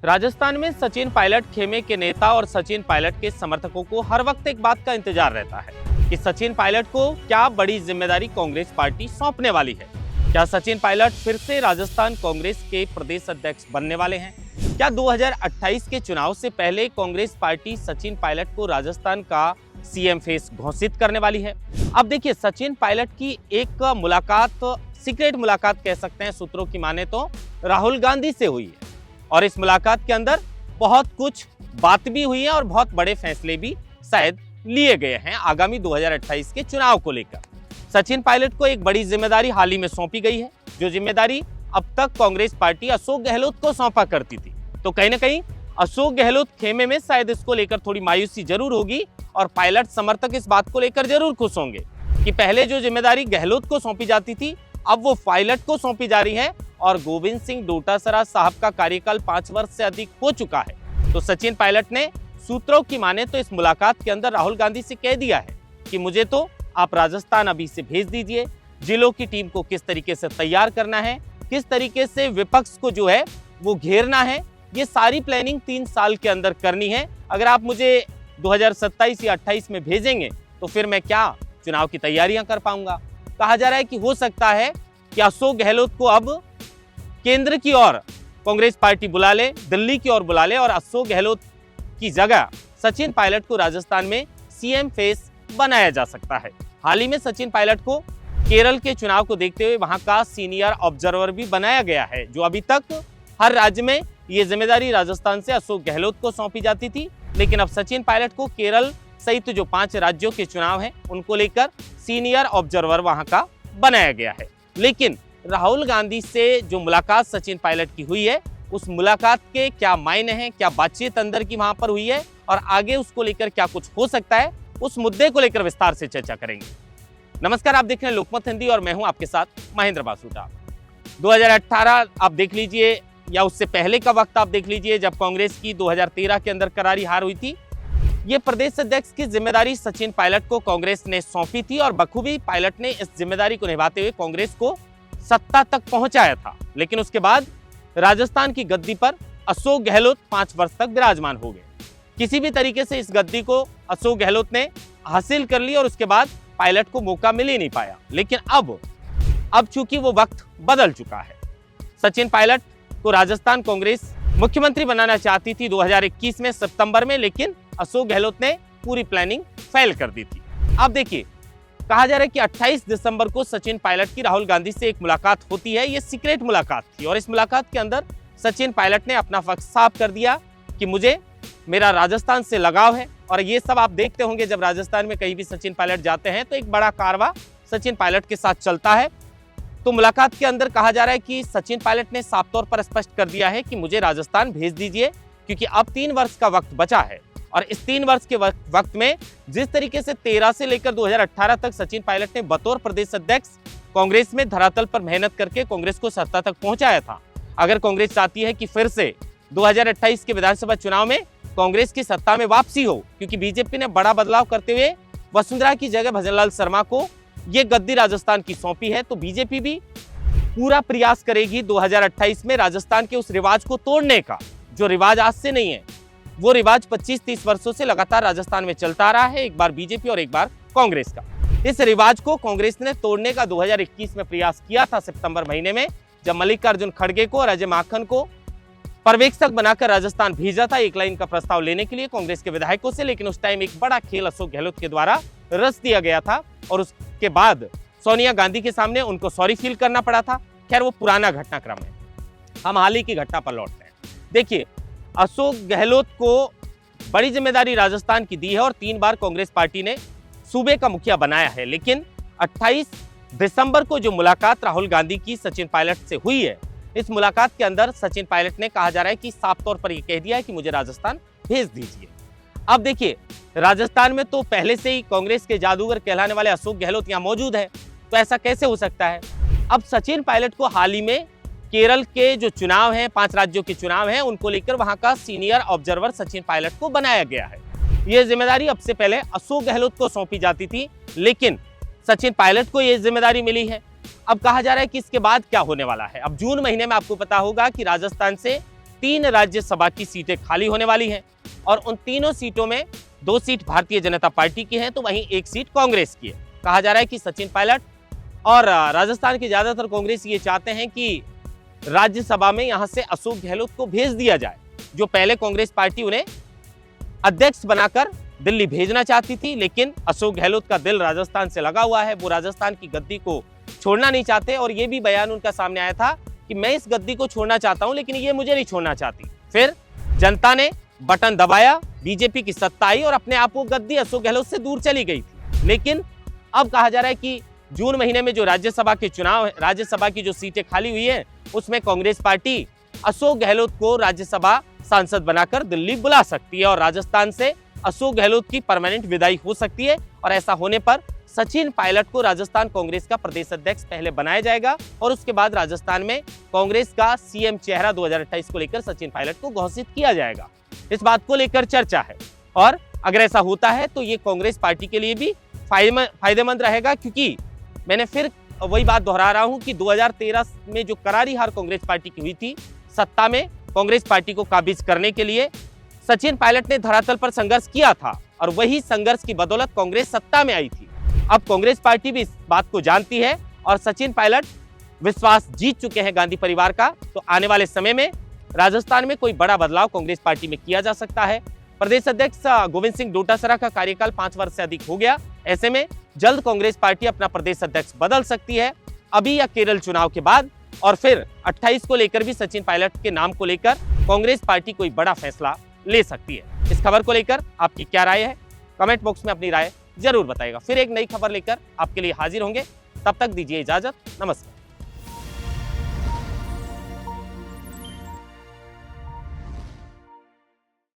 राजस्थान में सचिन पायलट खेमे के नेता और सचिन पायलट के समर्थकों को हर वक्त एक बात का इंतजार रहता है कि सचिन पायलट को क्या बड़ी जिम्मेदारी कांग्रेस पार्टी सौंपने वाली है। क्या सचिन पायलट फिर से राजस्थान कांग्रेस के प्रदेश अध्यक्ष बनने वाले हैं? क्या 2028 के चुनाव से पहले कांग्रेस पार्टी सचिन पायलट को राजस्थान का सीएम फेस घोषित करने वाली है? अब देखिए, सचिन पायलट की एक मुलाकात, सीक्रेट मुलाकात कह सकते हैं सूत्रों की माने तो, राहुल गांधी से हुई है और इस मुलाकात के अंदर बहुत कुछ बात भी हुई है और बहुत बड़े फैसले भी शायद लिए गए हैं आगामी 2028 के चुनाव को लेकर। सचिन पायलट को एक बड़ी जिम्मेदारी हाल ही में सौंपी गई है, जो जिम्मेदारी अब तक कांग्रेस पार्टी अशोक गहलोत को सौंपा करती थी। तो कहीं ना कहीं अशोक गहलोत खेमे में शायद इसको लेकर थोड़ी मायूसी जरूर होगी और पायलट समर्थक इस बात को लेकर जरूर खुश होंगे कि पहले जो जिम्मेदारी गहलोत को सौंपी जाती थी अब वो पायलट को सौंपी जा रही है और गोविंद सिंह डोटासरा साहब का कार्यकाल 5 वर्ष से अधिक हो चुका है। तो सचिन पायलट ने सूत्रों की माने तो इस मुलाकात के अंदर राहुल गांधी से कह दिया है कि मुझे तो आप राजस्थान अभी से भेज दीजिए, जिलों की टीम को किस तरीके से तैयार करना है, किस तरीके से विपक्ष को जो है वो घेरना है, ये सारी प्लानिंग 3 साल के अंदर करनी है। अगर आप मुझे 2027 या 28 में भेजेंगे तो फिर मैं क्या चुनाव की तैयारियां कर पाऊंगा। कहा जा रहा है कि हो सकता है कि अशोक गहलोत को अब केंद्र की ओर कांग्रेस पार्टी बुला ले, दिल्ली की ओर बुला ले और अशोक गहलोत की जगह सचिन पायलट को राजस्थान में सीएम फेस बनाया जा सकता है। हाल ही में सचिन पायलट को केरल के चुनाव को देखते हुए वहां का सीनियर ऑब्जर्वर भी बनाया गया है, जो अभी तक हर राज्य में ये जिम्मेदारी राजस्थान से अशोक गहलोत को सौंपी जाती थी, लेकिन अब सचिन पायलट को केरल सहित जो 5 राज्यों के चुनाव हैं उनको लेकर सीनियर ऑब्जर्वर वहां का बनाया गया है। लेकिन राहुल गांधी से जो मुलाकात सचिन पायलट की हुई है, उस मुलाकात के क्या मायने हैं, क्या बातचीत अंदर की वहां पर हुई है और आगे उसको लेकर क्या कुछ हो सकता है, उस मुद्दे को लेकर विस्तार से चर्चा करेंगे। नमस्कार, आप देख रहे हैं लोकमत हिंदी और मैं हूं आपके साथ महेंद्र बासूटा। 2018 आप देख लीजिए या उससे पहले का वक्त आप देख लीजिए, जब कांग्रेस की 2013 के अंदर करारी हार हुई थी। ये प्रदेश अध्यक्ष की जिम्मेदारी सचिन पायलट को कांग्रेस ने सौंपी थी और बखूबी पायलट ने इस जिम्मेदारी को निभाते हुए कांग्रेस को सत्ता तक पहुंचाया था। लेकिन उसके बाद राजस्थान की गद्दी पर अशोक गहलोत 5 वर्ष तक विराजमान हो गए। किसी भी तरीके से इस गद्दी को अशोक गहलोत ने हासिल कर ली और उसके बाद पायलट को मौका मिल ही नहीं पाया। लेकिन अब चूंकि वो वक्त बदल चुका है, सचिन पायलट को राजस्थान कांग्रेस मुख्यमंत्री बनाना चाहती थी 2021 में सितंबर में, लेकिन अशोक गहलोत ने पूरी प्लानिंग फेल कर दी थी। अब देखिए, कहा जा रहा है कि 28 दिसंबर को सचिन पायलट की राहुल गांधी से एक मुलाकात होती है। ये सीक्रेट मुलाकात थी और इस मुलाकात के अंदर सचिन पायलट ने अपना पक्ष साफ कर दिया कि मुझे मेरा राजस्थान से लगाव है। और ये सब आप देखते होंगे, जब राजस्थान में कहीं भी सचिन पायलट जाते हैं तो एक बड़ा कारवां सचिन पायलट के साथ चलता है। तो मुलाकात के अंदर कहा जा रहा है कि सचिन पायलट ने साफ तौर पर स्पष्ट कर दिया है कि मुझे राजस्थान भेज दीजिए, क्योंकि अब 3 वर्ष का वक्त बचा है और इस 3 वर्ष के वक्त में जिस तरीके से 13 से लेकर 2018 तक सचिन पायलट ने बतौर प्रदेश अध्यक्ष कांग्रेस में धरातल पर मेहनत करके कांग्रेस को सत्ता तक पहुंचाया था। अगर कांग्रेस चाहती है कि फिर से 2028 के विधानसभा चुनाव में कांग्रेस की सत्ता में वापसी हो, क्योंकि बीजेपी ने बड़ा बदलाव करते हुए वसुंधरा की जगह भजनलाल शर्मा को ये गद्दी राजस्थान की सौंपी है, तो बीजेपी भी पूरा प्रयास करेगी 2028 में राजस्थान के उस रिवाज को तोड़ने का, जो रिवाज आज से नहीं है। वो रिवाज 25-30 वर्षों से लगातार राजस्थान में चलता आ रहा है, एक बार बीजेपी और एक बार कांग्रेस का। इस रिवाज को कांग्रेस ने तोड़ने का 2021 में प्रयास किया था सितंबर महीने में, जब मल्लिकार्जुन खड़गे को और अजय माखन को पर्यवेक्षक बनाकर राजस्थान भेजा था एक लाइन का प्रस्ताव लेने के लिए कांग्रेस के विधायकों से। लेकिन उस टाइम एक बड़ा खेल अशोक गहलोत के द्वारा रच दिया गया था और उसके बाद सोनिया गांधी के सामने उनको सॉरी फील करना पड़ा था। खैर, वो पुराना घटनाक्रम है। हम हाल ही की घटना पर लौटते हैं। देखिए, अशोक गहलोत को बड़ी जिम्मेदारी राजस्थान की दी है और 3 बार कांग्रेस पार्टी ने सूबे का मुखिया बनाया है। लेकिन 28 दिसंबर को जो मुलाकात राहुल गांधी की सचिन पायलट से हुई है, इस मुलाकात के अंदर सचिन पायलट ने कहा जा रहा है कि साफ तौर पर यह कह दिया है कि मुझे राजस्थान भेज दीजिए। अब देखिए, राजस्थान में तो पहले से ही कांग्रेस के जादूगर कहलाने वाले अशोक गहलोत यहाँ मौजूद है, तो ऐसा कैसे हो सकता है? अब सचिन पायलट को हाल ही में केरल के जो चुनाव हैं, 5 राज्यों के चुनाव हैं, उनको लेकर वहां का सीनियर ऑब्जर्वर सचिन पायलट को बनाया गया है। यह जिम्मेदारी अब से पहले अशोक गहलोत को सौंपी जाती थी, लेकिन सचिन पायलट को यह जिम्मेदारी मिली है। अब कहा जा रहा है कि इसके बाद क्या होने वाला है। अब जून महीने में आपको पता होगा कि राजस्थान से 3 राज्यसभा की सीटें खाली होने वाली हैं और उन तीनों सीटों में 2 सीट भारतीय जनता पार्टी की हैं, तो वहीं 1 सीट कांग्रेस की है। कहा जा रहा है कि सचिन पायलट और राजस्थान के ज्यादातर कांग्रेस ये चाहते हैं कि राज्यसभा में यहां से अशोक गहलोत को भेज दिया जाए, जो पहले कांग्रेस पार्टी उन्हें अध्यक्ष बनाकर दिल्ली भेजना चाहती थी, लेकिन अशोक गहलोत का दिल राजस्थान से लगा हुआ है। वो राजस्थान की गद्दी को छोड़ना नहीं चाहते और ये भी बयान उनका सामने आया था कि मैं इस गद्दी को छोड़ना चाहता हूं, लेकिन ये मुझे नहीं छोड़ना चाहती। फिर जनता ने बटन दबाया, बीजेपी की सत्ता आई और अपने आप वो गद्दी अशोक गहलोत से दूर चली गई थी। लेकिन अब कहा जा रहा है कि जून महीने में जो राज्यसभा के चुनाव है, राज्यसभा की जो सीटें खाली हुई है, उसमें कांग्रेस पार्टी अशोक गहलोत को राज्यसभा सांसद बनाकर दिल्ली बुला सकती है और राजस्थान से अशोक गहलोत की परमानेंट विदाई हो सकती है। और ऐसा होने पर सचिन पायलट को राजस्थान कांग्रेस का प्रदेश अध्यक्ष पहले बनाया जाएगा और उसके बाद राजस्थान में कांग्रेस का सीएम चेहरा 2028 को लेकर सचिन पायलट को घोषित किया जाएगा। इस बात को लेकर चर्चा है और अगर ऐसा होता है तो ये कांग्रेस पार्टी के लिए भी फायदेमंद रहेगा, क्योंकि मैंने फिर वही बात दोहरा रहा हूं कि 2013 में जो करारी हार कांग्रेस पार्टी की हुई थी, सत्ता में कांग्रेस पार्टी को काबिज करने के लिए सचिन पायलट ने धरातल पर संघर्ष किया था और वही संघर्ष की बदौलत कांग्रेस सत्ता में आई थी। अब कांग्रेस पार्टी भी इस बात को जानती है और सचिन पायलट विश्वास जीत चुके हैं गांधी परिवार का, तो आने वाले समय में राजस्थान में कोई बड़ा बदलाव कांग्रेस पार्टी में किया जा सकता है। प्रदेश अध्यक्ष गोविंद सिंह डोटासरा का कार्यकाल 5 वर्ष से अधिक हो गया, ऐसे में जल्द कांग्रेस पार्टी अपना प्रदेश अध्यक्ष बदल सकती है, अभी या केरल चुनाव के बाद। और फिर 28 को लेकर भी सचिन पायलट के नाम को लेकर कांग्रेस पार्टी कोई बड़ा फैसला ले सकती है। इस खबर को लेकर आपकी क्या राय है, कमेंट बॉक्स में अपनी राय जरूर बताइएगा। फिर एक नई खबर लेकर आपके लिए हाजिर होंगे, तब तक दीजिए इजाजत, नमस्कार।